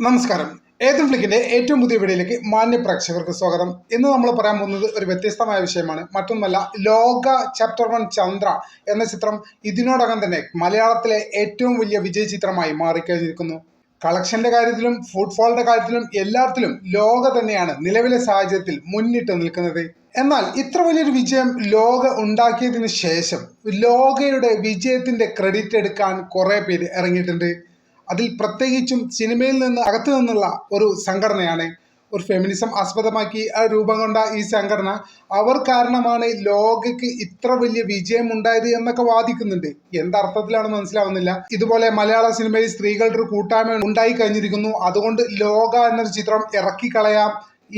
നമസ്കാരം. ഏതും ഫ്ലിക്കിന്റെ ഏറ്റവും പുതിയ വീഡിയോയിലേക്ക് മാന്യ പ്രേക്ഷകർക്ക് സ്വാഗതം. ഇന്ന് നമ്മൾ പറയാൻ പോകുന്നത് ഒരു വ്യത്യസ്തമായ വിഷയമാണ്. മറ്റൊന്നല്ല, ലോക ചാപ്റ്റർ 1 ചന്ദ്ര എന്ന ചിത്രം ഇതിനോടകം തന്നെ മലയാളത്തിലെ ഏറ്റവും വലിയ വിജയ ചിത്രമായി മാറിക്കഴിഞ്ഞിരിക്കുന്നു. കളക്ഷന്റെ കാര്യത്തിലും ഫുട്ഫോളിന്റെ കാര്യത്തിലും എല്ലാത്തിലും ലോക തന്നെയാണ് നിലവിലെ സാഹചര്യത്തിൽ മുന്നിട്ട് നിൽക്കുന്നത്. എന്നാൽ ഇത്ര വലിയൊരു വിജയം ലോക ഉണ്ടാക്കിയതിനു ശേഷം ലോകയുടെ വിജയത്തിന്റെ ക്രെഡിറ്റ് എടുക്കാൻ കുറെ പേര് ഇറങ്ങിയിട്ടുണ്ട്. അതിൽ പ്രത്യേകിച്ചും സിനിമയിൽ നിന്ന് അകത്തു നിന്നുള്ള ഒരു സംഘടനയാണ്. ഒരു ഫെമിനിസം ആസ്പദമാക്കി രൂപം കൊണ്ട ഈ സംഘടന അവർ കാരണമാണ് ലോകയ്ക്ക് ഇത്ര വലിയ വിജയം ഉണ്ടായത് എന്നൊക്കെ വാദിക്കുന്നുണ്ട്. എന്തർത്ഥത്തിലാണെന്ന് മനസ്സിലാവുന്നില്ല. ഇതുപോലെ മലയാള സിനിമയിൽ സ്ത്രീകളുടെ ഒരു കൂട്ടായ്മ ഉണ്ടായി കഴിഞ്ഞിരിക്കുന്നു, അതുകൊണ്ട് ലോക എന്നൊരു ചിത്രം ഇറക്കിക്കളയാം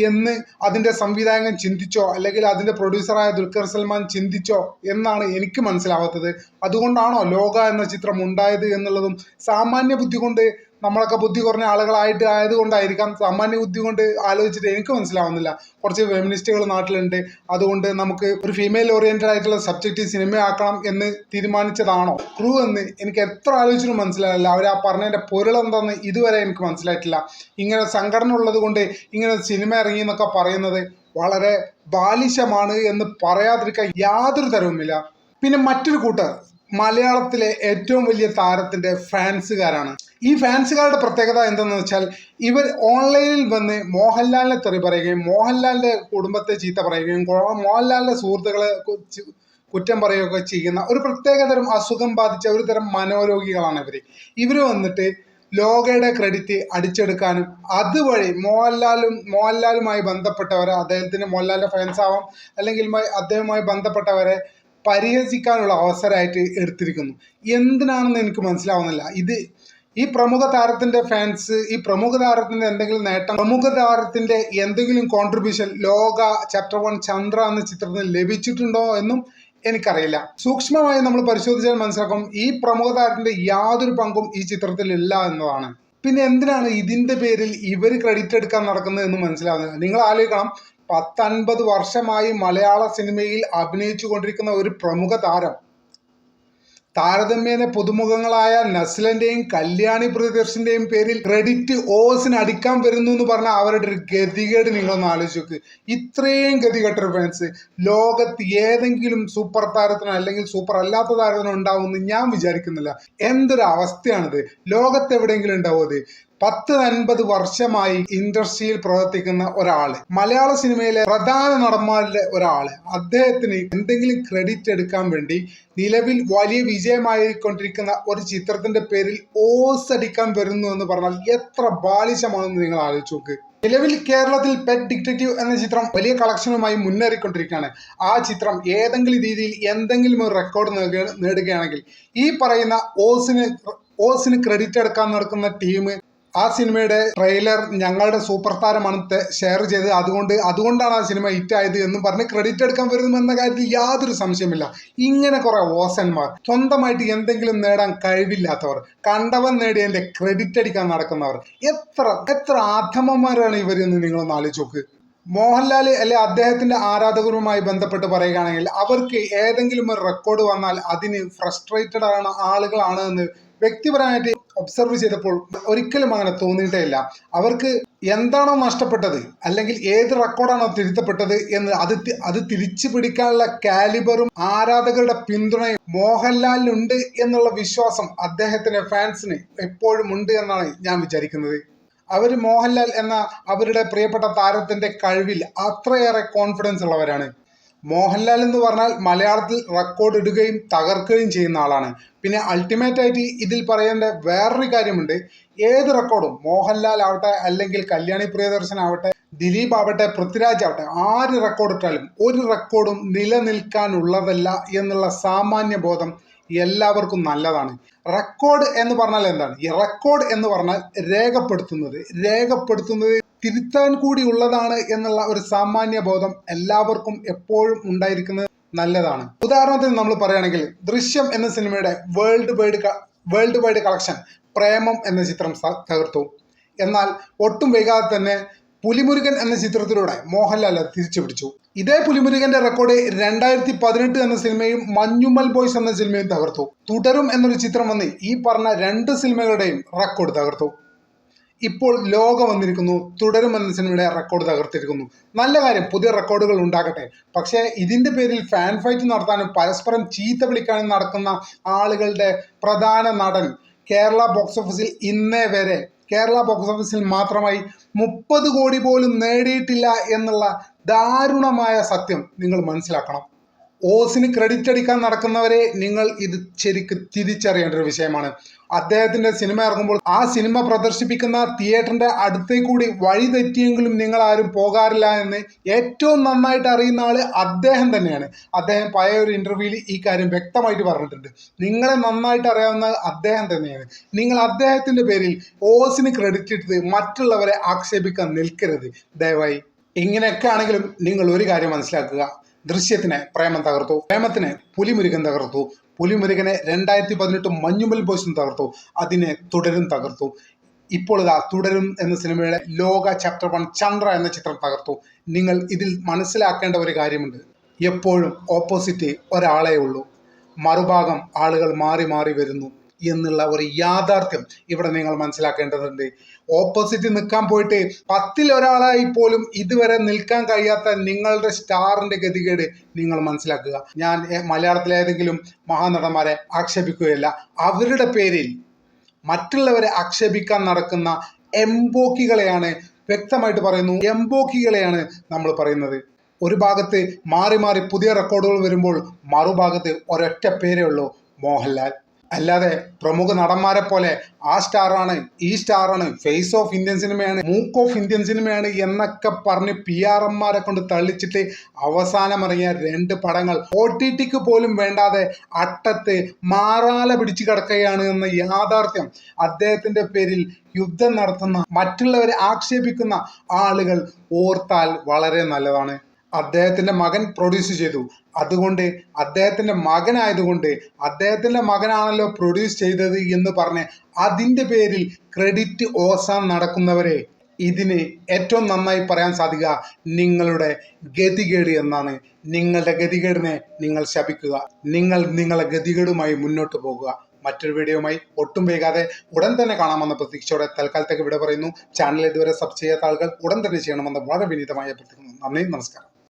എന്ന് അതിന്റെ സംവിധായകൻ ചിന്തിച്ചോ അല്ലെങ്കിൽ അതിന്റെ പ്രൊഡ്യൂസറായ ദുൽഖർ സൽമാൻ ചിന്തിച്ചോ എന്നാണ് എനിക്ക് മനസ്സിലാവാത്തത്. അതുകൊണ്ടാണോ ലോക എന്ന ചിത്രം ഉണ്ടായത് എന്നുള്ളതും സാമാന്യ ബുദ്ധി കൊണ്ട്, നമ്മളൊക്കെ ബുദ്ധി കുറഞ്ഞ ആളുകളായിട്ട് ആയതുകൊണ്ടായിരിക്കാം, സാമാന്യ ബുദ്ധി കൊണ്ട് ആലോചിച്ചിട്ട് എനിക്ക് മനസ്സിലാവുന്നില്ല. കുറച്ച് ഫെമിനിസ്റ്റുകൾ നാട്ടിലുണ്ട്, അതുകൊണ്ട് നമുക്ക് ഒരു ഫീമെയിൽ ഓറിയന്റഡ് ആയിട്ടുള്ള സബ്ജക്റ്റ് സിനിമയാക്കണം എന്ന് തീരുമാനിച്ചതാണോ ക്രൂ എന്ന് എനിക്ക് എത്ര ആലോചിച്ചിട്ടും മനസ്സിലായില്ല. അവർ ആ പറഞ്ഞതിന്റെ പൊരുളെന്താന്ന് ഇതുവരെ എനിക്ക് മനസ്സിലായിട്ടില്ല. ഇങ്ങനെ സംഘടന ഉള്ളത് കൊണ്ട് ഇങ്ങനെ സിനിമ ഇറങ്ങി എന്നൊക്കെ പറയുന്നത് വളരെ ബാലിശമാണ് എന്ന് പറയാതിരിക്കാൻ യാതൊരു തരവുമില്ല. പിന്നെ മറ്റൊരു കൂട്ടർ മലയാളത്തിലെ ഏറ്റവും വലിയ താരത്തിന്റെ ഫാൻസുകാരാണ്. ഈ ഫാൻസുകാരുടെ പ്രത്യേകത എന്തെന്ന് വെച്ചാൽ, ഇവർ ഓൺലൈനിൽ വന്ന് മോഹൻലാലിനെ തെറി പറയുകയും മോഹൻലാലിന്റെ കുടുംബത്തെ ചീത്ത പറയുകയും മോഹൻലാലിന്റെ സുഹൃത്തുക്കളെ കുറ്റം പറയുകയൊക്കെ ചെയ്യുന്ന ഒരു പ്രത്യേകതരം അസുഖം ബാധിച്ച ഒരു തരം മനോരോഗികളാണ് ഇവർ വന്നിട്ട് ലോകയുടെ ക്രെഡിറ്റ് അടിച്ചെടുക്കാനും അതുവഴി മോഹൻലാലുമായി ബന്ധപ്പെട്ടവരെ, അദ്ദേഹത്തിന് മോഹൻലാലിന്റെ ഫാൻസ് ആവാം അല്ലെങ്കിൽ അദ്ദേഹവുമായി ബന്ധപ്പെട്ടവരെ പരിഹസിക്കാനുള്ള അവസരമായിട്ട് എടുത്തിരിക്കുന്നു. എന്തിനാണെന്ന് എനിക്ക് മനസ്സിലാവുന്നില്ല. ഈ പ്രമുഖ താരത്തിന്റെ ഫാൻസ്, ഈ പ്രമുഖ താരത്തിന്റെ എന്തെങ്കിലും നേട്ടം, പ്രമുഖ താരത്തിന്റെ എന്തെങ്കിലും കോൺട്രിബ്യൂഷൻ ലോക ചാപ്റ്റർ 1 ചന്ദ്ര എന്ന ചിത്രത്തിന് ലഭിച്ചിട്ടുണ്ടോ എന്നും എനിക്കറിയില്ല. സൂക്ഷ്മമായി നമ്മൾ പരിശോധിച്ചാൽ മനസ്സിലാക്കും ഈ പ്രമുഖ താരത്തിന്റെ യാതൊരു പങ്കും ഈ ചിത്രത്തിൽ ഇല്ല എന്നതാണ്. പിന്നെ എന്തിനാണ് ഇതിന്റെ പേരിൽ ഇവർ ക്രെഡിറ്റ് എടുക്കാൻ നടക്കുന്നത് എന്ന് മനസ്സിലാവുന്നില്ല. നിങ്ങൾ ആലോചിക്കണം, 10-50 വർഷമായി മലയാള സിനിമയിൽ അഭിനയിച്ചു കൊണ്ടിരിക്കുന്ന ഒരു പ്രമുഖ താരം താരതമ്യേന പുതുമുഖങ്ങളായ നസ്ലന്റെയും കല്യാണി പ്രിയദർശന്റെയും പേരിൽ ക്രെഡിറ്റ് ഓസിന് അടിക്കാൻ വരുന്നു എന്ന് പറഞ്ഞാൽ അവരുടെ ഒരു ഗതികേട് നിങ്ങളൊന്ന് ആലോചിച്ച് നോക്ക്. ഇത്രയും ഗതികെട്ടൊരു ഫാൻസ് ലോകത്ത് ഏതെങ്കിലും സൂപ്പർ താരത്തിനോ അല്ലെങ്കിൽ സൂപ്പർ അല്ലാത്ത താരത്തിനോ ഉണ്ടാവുമെന്ന് ഞാൻ വിചാരിക്കുന്നില്ല. എന്തൊരു അവസ്ഥയാണിത്. ലോകത്ത് എവിടെയെങ്കിലും ഉണ്ടാവും അത്? 10-50 വർഷമായി ഇൻഡസ്ട്രിയിൽ പ്രവർത്തിക്കുന്ന ഒരാള്, മലയാള സിനിമയിലെ പ്രധാന നടന്മാരിലെ ഒരാള്, അദ്ദേഹത്തിന് എന്തെങ്കിലും ക്രെഡിറ്റ് എടുക്കാൻ വേണ്ടി നിലവിൽ വലിയ വിജയമായിക്കൊണ്ടിരിക്കുന്ന ഒരു ചിത്രത്തിന്റെ പേരിൽ ഓസ് അടിക്കാൻ വരുന്നു എന്ന് പറഞ്ഞാൽ എത്ര ബാലിശമാണെന്ന് നിങ്ങൾ ആലോചിച്ച് നോക്ക്. നിലവിൽ കേരളത്തിൽ പെറ്റ് ഡിറ്റക്റ്റീവ് എന്ന ചിത്രം വലിയ കളക്ഷനുമായി മുന്നേറിക്കൊണ്ടിരിക്കുകയാണ്. ആ ചിത്രം ഏതെങ്കിലും രീതിയിൽ എന്തെങ്കിലും ഒരു റെക്കോർഡ് നേടുകയാണെങ്കിൽ ഈ പറയുന്ന ഓസിന് ക്രെഡിറ്റ് എടുക്കാൻ നടക്കുന്ന ടീം ആ സിനിമയുടെ ട്രെയിലർ ഞങ്ങളുടെ സൂപ്പർ താരമാണ് ഷെയർ ചെയ്ത് അതുകൊണ്ടാണ് ആ സിനിമ ഹിറ്റ് ആയത് എന്നും പറഞ്ഞ് ക്രെഡിറ്റ് എടുക്കാൻ വരുമെന്ന കാര്യത്തിൽ യാതൊരു സംശയമില്ല. ഇങ്ങനെ കുറെ ഓസന്മാർ, സ്വന്തമായിട്ട് എന്തെങ്കിലും നേടാൻ കഴിവില്ലാത്തവർ, കണ്ടവൻ നേടിയതിന്റെ ക്രെഡിറ്റ് അടിക്കാൻ നടക്കുന്നവർ, എത്ര അധമന്മാരാണ് ഇവരെന്ന് നിങ്ങളൊന്ന് ആലോചിച്ച് നോക്ക്. മോഹൻലാൽ അല്ലെ അദ്ദേഹത്തിന്റെ ആരാധകരുമായി ബന്ധപ്പെട്ട് പറയുകയാണെങ്കിൽ അവർക്ക് ഏതെങ്കിലും ഒരു റെക്കോർഡ് വന്നാൽ അതിന് ഫ്രസ്ട്രേറ്റഡ് ആണ് ആളുകളാണ് എന്ന് വ്യക്തിപരമായിട്ട് ഒബ്സർവ് ചെയ്തപ്പോൾ ഒരിക്കലും അങ്ങനെ തോന്നിയിട്ടേ ഇല്ല. അവർക്ക് എന്താണോ നഷ്ടപ്പെട്ടത് അല്ലെങ്കിൽ ഏത് റെക്കോർഡാണോ തിരുത്തപ്പെട്ടത് എന്ന് അത് തിരിച്ചു പിടിക്കാനുള്ള കാലിബറും ആരാധകരുടെ പിന്തുണയും മോഹൻലാലിനുണ്ട് എന്നുള്ള വിശ്വാസം അദ്ദേഹത്തിന്റെ ഫാൻസിന് എപ്പോഴും ഉണ്ട് എന്നാണ് ഞാൻ വിചാരിക്കുന്നത്. അവർ മോഹൻലാൽ എന്ന അവരുടെ പ്രിയപ്പെട്ട താരത്തിന്റെ കഴിവിൽ അത്രയേറെ കോൺഫിഡൻസ് ഉള്ളവരാണ്. മോഹൻലാൽ എന്ന് പറഞ്ഞാൽ മലയാളത്തിൽ റെക്കോർഡ് ഇടുകയും തകർക്കുകയും ചെയ്യുന്ന ആളാണ്. പിന്നെ അൾട്ടിമേറ്റ് ആയിട്ട് ഇതിൽ പറയേണ്ട വേറൊരു കാര്യമുണ്ട്. ഏത് റെക്കോർഡും മോഹൻലാൽ ആവട്ടെ അല്ലെങ്കിൽ കല്യാണി പ്രിയദർശൻ ആവട്ടെ, ദിലീപ് ആവട്ടെ, പൃഥ്വിരാജ് ആവട്ടെ, ആര് റെക്കോർഡ് ഇട്ടാലും ഒരു റെക്കോർഡും നിലനിൽക്കാനുള്ളതല്ല എന്നുള്ള സാമാന്യ ബോധം എല്ലാവർക്കും നല്ലതാണ്. റെക്കോർഡ് എന്ന് പറഞ്ഞാൽ എന്താണ്? ഈ റെക്കോർഡ് എന്ന് പറഞ്ഞാൽ രേഖപ്പെടുത്തുന്നത് തിരുത്താൻ കൂടി ഉള്ളതാണ് എന്നുള്ള ഒരു സാമാന്യ ബോധം എല്ലാവർക്കും എപ്പോഴും ഉണ്ടായിരിക്കുന്നത് നല്ലതാണ്. ഉദാഹരണത്തിന് നമ്മൾ പറയുകയാണെങ്കിൽ ദൃശ്യം എന്ന സിനിമയുടെ വേൾഡ് വൈഡ് കളക്ഷൻ പ്രേമം എന്ന ചിത്രം തകർത്തു. എന്നാൽ ഒട്ടും വൈകാതെ തന്നെ പുലിമുരുകൻ എന്ന ചിത്രത്തിലൂടെ മോഹൻലാൽ തിരിച്ചു പിടിച്ചു. ഇതേ പുലിമുരുകന്റെ റെക്കോർഡ് 2018 എന്ന സിനിമയും മഞ്ഞുമൽ ബോയ്സ് എന്ന സിനിമയും തകർത്തു. തുടരും എന്നൊരു ചിത്രം വന്ന് ഈ പറഞ്ഞ 2 സിനിമകളുടെയും റെക്കോർഡ് തകർത്തു. ഇപ്പോൾ ലോകം വന്നിരിക്കുന്നു. തുടരും എന്ന സിനിമയുടെ റെക്കോർഡ് തകർത്തിരിക്കുന്നു. നല്ല കാര്യം, പുതിയ റെക്കോർഡുകൾ ഉണ്ടാകട്ടെ. പക്ഷേ ഇതിന്റെ പേരിൽ ഫാൻ ഫൈറ്റ് നടത്താനും പരസ്പരം ചീത്ത വിളിക്കാനും നടക്കുന്ന ആളുകളുടെ പ്രധാന നടൻ കേരള ബോക്സ് ഓഫീസിൽ ഇന്നേ വരെ കേരള ബോക്സ് ഓഫീസിൽ മാത്രമായി 30 കോടി പോലും നേടിയിട്ടില്ല എന്നുള്ള ദാരുണമായ സത്യം നിങ്ങൾ മനസ്സിലാക്കണം. ഓസിന് ക്രെഡിറ്റ് അടിക്കാൻ നടക്കുന്നവരെ നിങ്ങൾ ഇത് ശരിക്ക് തിരിച്ചറിയേണ്ട ഒരു വിഷയമാണ്. അദ്ദേഹത്തിന്റെ സിനിമ ഇറങ്ങുമ്പോൾ ആ സിനിമ പ്രദർശിപ്പിക്കുന്ന തിയേറ്ററിന്റെ അടുത്തേക്ക് കൂടി വഴി തെറ്റിയെങ്കിലും നിങ്ങൾ ആരും പോകാറില്ല എന്ന് ഏറ്റവും നന്നായിട്ട് അറിയുന്ന ആള് അദ്ദേഹം തന്നെയാണ്. അദ്ദേഹം പഴയ ഒരു ഇന്റർവ്യൂവിൽ ഈ കാര്യം വ്യക്തമായിട്ട് പറഞ്ഞിട്ടുണ്ട്. നിങ്ങളെ നന്നായിട്ട് അറിയാവുന്ന അദ്ദേഹം തന്നെയാണ്. നിങ്ങൾ അദ്ദേഹത്തിന്റെ പേരിൽ ഓസിന് ക്രെഡിറ്റ് എടുത്ത് മറ്റുള്ളവരെ ആക്ഷേപിക്കാൻ നിൽക്കരുത് ദയവായി. ഇങ്ങനെയൊക്കെ ആണെങ്കിലും നിങ്ങൾ ഒരു കാര്യം മനസ്സിലാക്കുക. ദൃശ്യത്തിന് പ്രേമം തകർത്തു, പ്രേമത്തിന് പുലിമുരുകൻ തകർത്തു, പുലിമുരുകനെ 2018 മഞ്ഞുമൽ ബോയ്സും തകർത്തു, അതിനെ തുടരും തകർത്തു. ഇപ്പോൾ ഇതാ തുടരും എന്ന സിനിമയുടെ ലോക ചാപ്റ്റർ 1 ചന്ദ്ര എന്ന ചിത്രം തകർത്തു. നിങ്ങൾ ഇതിൽ മനസ്സിലാക്കേണ്ട ഒരു കാര്യമുണ്ട്. എപ്പോഴും ഓപ്പോസിറ്റ് ഒരാളേ ഉള്ളൂ, മറുഭാഗം ആളുകൾ മാറി മാറി വരുന്നു എന്നുള്ള ഒരു യാഥാർത്ഥ്യം ഇവിടെ നിങ്ങൾ മനസ്സിലാക്കേണ്ടതുണ്ട്. ഓപ്പോസിറ്റ് നിൽക്കാൻ പോയിട്ട് 10ൽ ഒരാളായി പോലും ഇതുവരെ നിൽക്കാൻ കഴിയാത്ത നിങ്ങളുടെ സ്റ്റാറിന്റെ ഗതികേട് നിങ്ങൾ മനസ്സിലാക്കുക. ഞാൻ മലയാളത്തിലെ ഏതെങ്കിലും മഹാനടന്മാരെ ആക്ഷേപിക്കുകയല്ല. അവരുടെ പേരിൽ മറ്റുള്ളവരെ ആക്ഷേപിക്കാൻ നടക്കുന്ന എംബോക്കികളെയാണ്, വ്യക്തമായിട്ട് പറയുന്നു, എംബോക്കികളെയാണ് നമ്മൾ പറയുന്നത്. ഒരു ഭാഗത്ത് മാറി മാറി പുതിയ റെക്കോർഡുകൾ വരുമ്പോൾ മറുഭാഗത്ത് ഒരൊറ്റ പേരേ ഉള്ളൂ, മോഹൻലാൽ. അല്ലാതെ പ്രമുഖ നടന്മാരെ പോലെ ആ സ്റ്റാറാണ്, ഈ സ്റ്റാറാണ്, ഫേസ് ഓഫ് ഇന്ത്യൻ സിനിമയാണ്, മൂക്ക് ഓഫ് ഇന്ത്യൻ സിനിമയാണ് എന്നൊക്കെ പറഞ്ഞ് PRമാരെ കൊണ്ട് തള്ളിച്ചിട്ട് അവസാനം ഇറങ്ങിയ 2 പടങ്ങൾ OTTക്ക് പോലും വേണ്ടാതെ അട്ടത്ത് മാറാല പിടിച്ചു കിടക്കുകയാണ് എന്ന യാഥാർത്ഥ്യം അദ്ദേഹത്തിന്റെ പേരിൽ യുദ്ധം നടത്തുന്ന മറ്റുള്ളവരെ ആക്ഷേപിക്കുന്ന ആളുകൾ ഓർത്താൽ വളരെ നല്ലതാണ്. അദ്ദേഹത്തിന്റെ മകൻ പ്രൊഡ്യൂസ് ചെയ്തു, അതുകൊണ്ട് അദ്ദേഹത്തിന്റെ മകനായതുകൊണ്ട് അദ്ദേഹത്തിന്റെ മകനാണല്ലോ പ്രൊഡ്യൂസ് ചെയ്തത് എന്ന് പറഞ്ഞ് അതിന്റെ പേരിൽ ക്രെഡിറ്റ് ഓസാൻ നടക്കുന്നവരെ ഇതിന് ഏറ്റവും നന്നായി പറയാൻ സാധിക്കുക നിങ്ങളുടെ ഗതികേട് എന്നാണ്. നിങ്ങളുടെ ഗതികേടിനെ നിങ്ങൾ ശപിക്കുക. നിങ്ങളുടെ ഗതികേടുമായി മുന്നോട്ട് പോകുക. മറ്റൊരു വീഡിയോയുമായി ഒട്ടും വൈകാതെ ഉടൻ തന്നെ കാണാമെന്ന പ്രതീക്ഷയോടെ തൽക്കാലത്തേക്ക് വിട പറയുന്നു. ചാനൽ ഇതുവരെ സബ് ചെയ്യാത്ത ആളുകൾ ഉടൻ തന്നെ ചെയ്യണമെന്ന് വളരെ വിനീതമായി അഭ്യർത്ഥിക്കുന്നു. നന്ദി, നമസ്കാരം.